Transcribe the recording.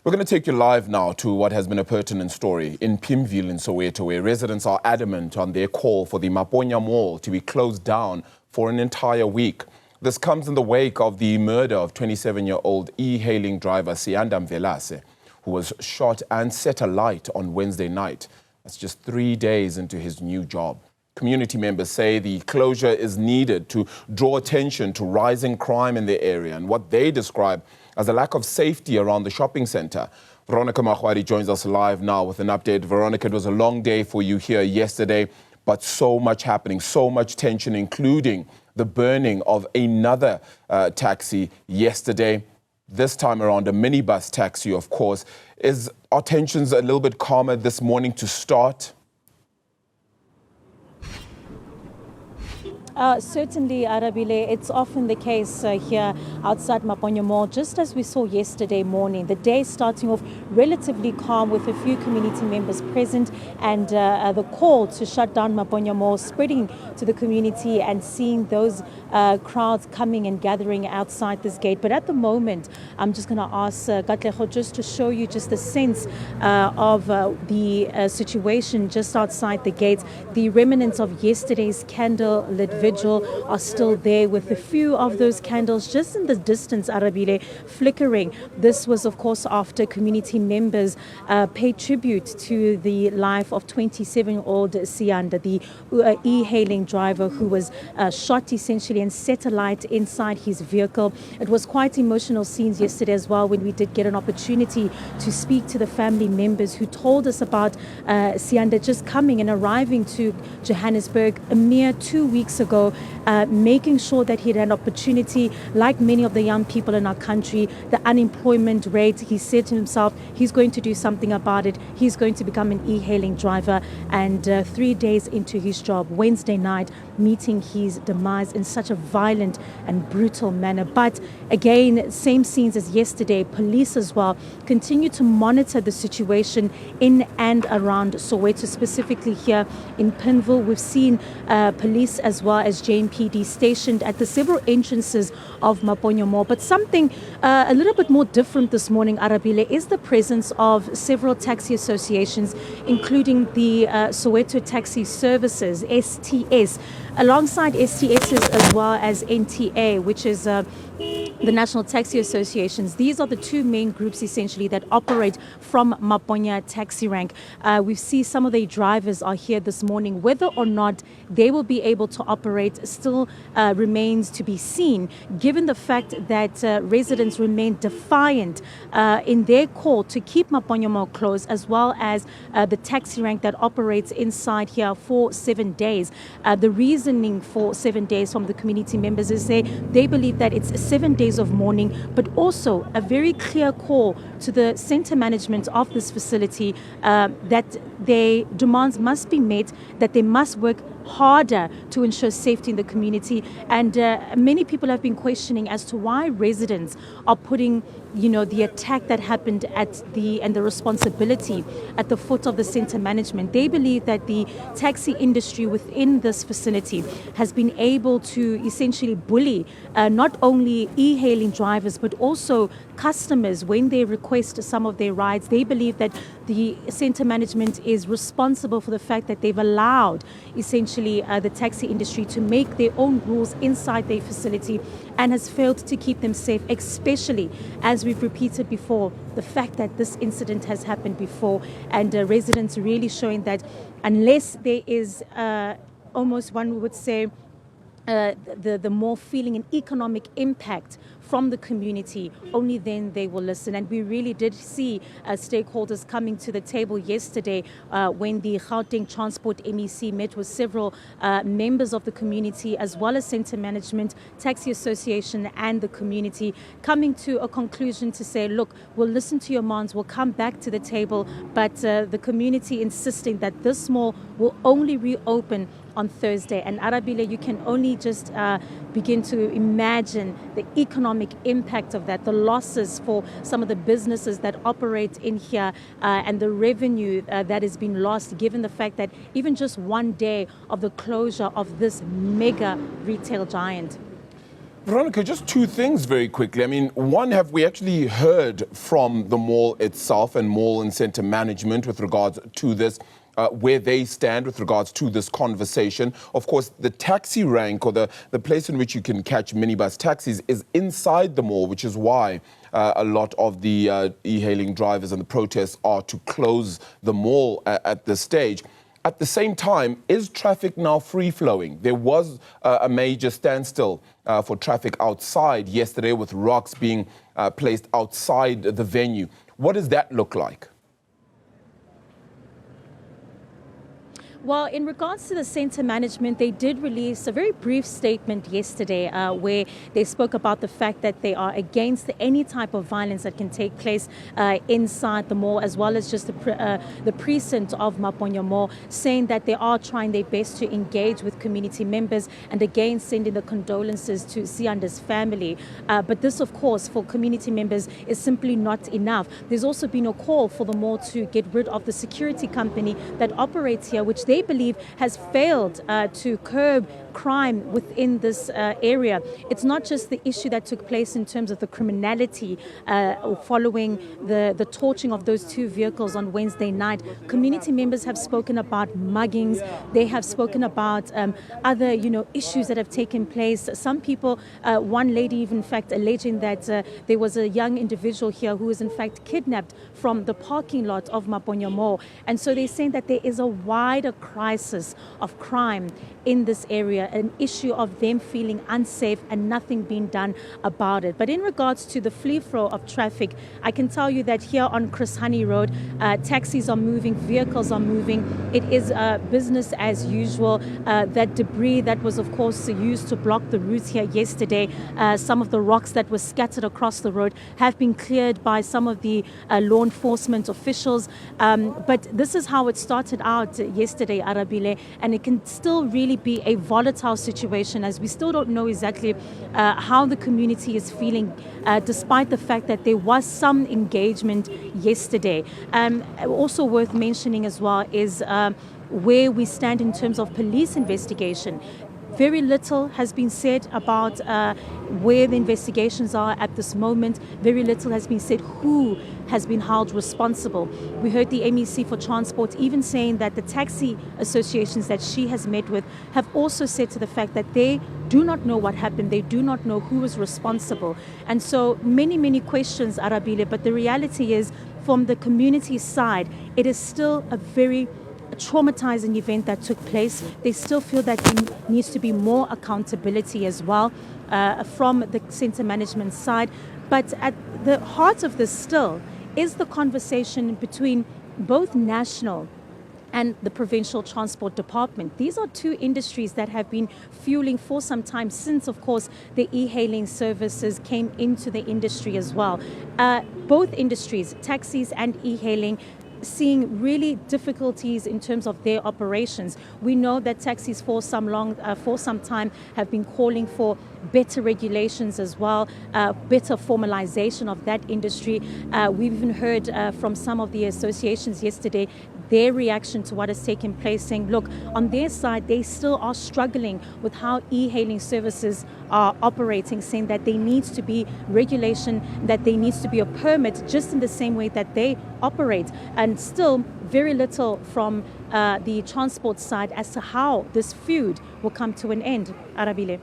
We're going to take you live now to what has been a pertinent story in Pimville in Soweto, where residents are adamant on their call for the Maponya Mall to be closed down for an entire week. This comes in the wake of the murder of 27-year-old e-hailing driver Siyanda Mvelase, who was shot and set alight on Wednesday night. That's just 3 days into his new job. Community members say the closure is needed to draw attention to rising crime in the area and what they describe as a lack of safety around the shopping center. Veronica Makhoali joins us live now with an update. Veronica, it was a long day for you here yesterday, but so much happening, so much tension, including the burning of another taxi yesterday. This time around, a minibus taxi, of course. Are tensions a little bit calmer this morning to start? Certainly, Arabile, it's often the case here outside Maponya Mall, just as we saw yesterday morning. The day starting off relatively calm with a few community members present and the call to shut down Maponya Mall spreading to the community and seeing those crowds coming and gathering outside this gate. But at the moment, I'm just going to ask Katleho just to show you just the sense of the situation just outside the gate. The remnants of yesterday's candle-lit vigil are still there, with a few of those candles just in the distance, Arabile, flickering. This was, of course, after community members paid tribute to the life of 27-year-old Siyanda, the e-hailing driver who was shot essentially and set alight inside his vehicle. It was quite emotional scenes yesterday as well, when we did get an opportunity to speak to the family members who told us about Siyanda just coming and arriving to Johannesburg a mere 2 weeks ago, making sure that he had an opportunity, like many of the young people in our country. The unemployment rate, he said to himself, he's going to do something about it. He's going to become an e-hailing driver. And 3 days into his job, Wednesday night, meeting his demise in such a violent and brutal manner. But again, same scenes as yesterday. Police as well continue to monitor the situation in and around Soweto, specifically here in Pimville. We've seen police as well as JMPD stationed at the several entrances of Maponya Mall. But something a little bit more different this morning, Arabile, is the presence of several taxi associations, including the Soweto Taxi Services, STS, alongside STSs as well as NTA, which is the National Taxi Associations. These are the two main groups essentially that operate from Maponya Taxi Rank. We see some of the drivers are here this morning. Whether or not they will be able to operate still remains to be seen, given the fact that residents remain defiant in their call to keep Maponya Mall closed, as well as the taxi rank that operates inside here for 7 days. The reasoning for 7 days from the community members is they believe that it's 7 days of mourning, but also a very clear call to the center management of this facility that their demands must be met, that they must work harder to ensure safety in the community. And many people have been questioning as to why residents are putting, the attack that happened and the responsibility at the foot of the center management. They believe that the taxi industry within this facility has been able to essentially bully not only e-hailing drivers, but also customers when they request some of their rides. They believe that the center management is responsible for the fact that they've allowed essentially the taxi industry to make their own rules inside their facility and has failed to keep them safe, especially as we've repeated before, the fact that this incident has happened before, and residents really showing that unless there is almost, one would say, the more feeling and economic impact from the community, only then they will listen. And we really did see stakeholders coming to the table yesterday when the Gauteng Transport MEC met with several members of the community, as well as center management, taxi association and the community, coming to a conclusion to say, look, we'll listen to your demands, we'll come back to the table, but the community insisting that this mall will only reopen on Thursday. And Arabile, you can only just begin to imagine the economic impact of that, the losses for some of the businesses that operate in here, and the revenue that has been lost, given the fact that even just 1 day of the closure of this mega retail giant. Veronica, just two things very quickly. I mean, one, have we actually heard from the mall itself and mall and centre management with regards to this, where they stand with regards to this conversation? Of course, the taxi rank or the place in which you can catch minibus taxis is inside the mall, which is why a lot of the e-hailing drivers and the protests are to close the mall at this stage. At the same time, is traffic now free-flowing? There was a major standstill for traffic outside yesterday with rocks being placed outside the venue. What does that look like? Well, in regards to the centre management, they did release a very brief statement yesterday where they spoke about the fact that they are against any type of violence that can take place inside the mall, as well as just the precinct of Maponya Mall, saying that they are trying their best to engage with community members and again sending the condolences to Siyanda's family. But this, of course, for community members is simply not enough. There's also been a call for the mall to get rid of the security company that operates here, which they believe has failed to curb crime within this area. It's not just the issue that took place in terms of the criminality following the torching of those two vehicles on Wednesday night. Community members have spoken about muggings. They have spoken about other, issues that have taken place. Some people, one lady even, in fact, alleging that there was a young individual here who was in fact kidnapped from the parking lot of Maponya Mall. And so they're saying that there is a wider crisis of crime in this area, an issue of them feeling unsafe and nothing being done about it. But in regards to the free flow of traffic, I can tell you that here on Chris Honey Road, taxis are moving, vehicles are moving. It is business as usual. That debris that was, of course, used to block the routes here yesterday, some of the rocks that were scattered across the road have been cleared by some of the law enforcement officials. But this is how it started out yesterday, Arabile, and it can still really be a volatile situation as we still don't know exactly how the community is feeling, despite the fact that there was some engagement yesterday. Also worth mentioning as well is where we stand in terms of police investigation. Very little has been said about where the investigations are at this moment. Very little has been said who has been held responsible. We heard the MEC for Transport even saying that the taxi associations that she has met with have also said to the fact that they do not know what happened. They do not know who is responsible. And so many questions, Arabile, but the reality is from the community side, it is still a very traumatizing event that took place. They still feel that there needs to be more accountability as well from the centre management side. But at the heart of this still is the conversation between both national and the provincial transport department. These are two industries that have been fueling for some time since, of course, the e-hailing services came into the industry as well. Both industries, taxis and e-hailing, seeing really difficulties in terms of their operations. We know that taxis for some time have been calling for better regulations as well, better formalization of that industry. We've even heard from some of the associations yesterday their reaction to what has taken place, saying, look, on their side, they still are struggling with how e-hailing services are operating, saying that there needs to be regulation, that there needs to be a permit, just in the same way that they operate. And still, very little from the transport side as to how this feud will come to an end. Arabile.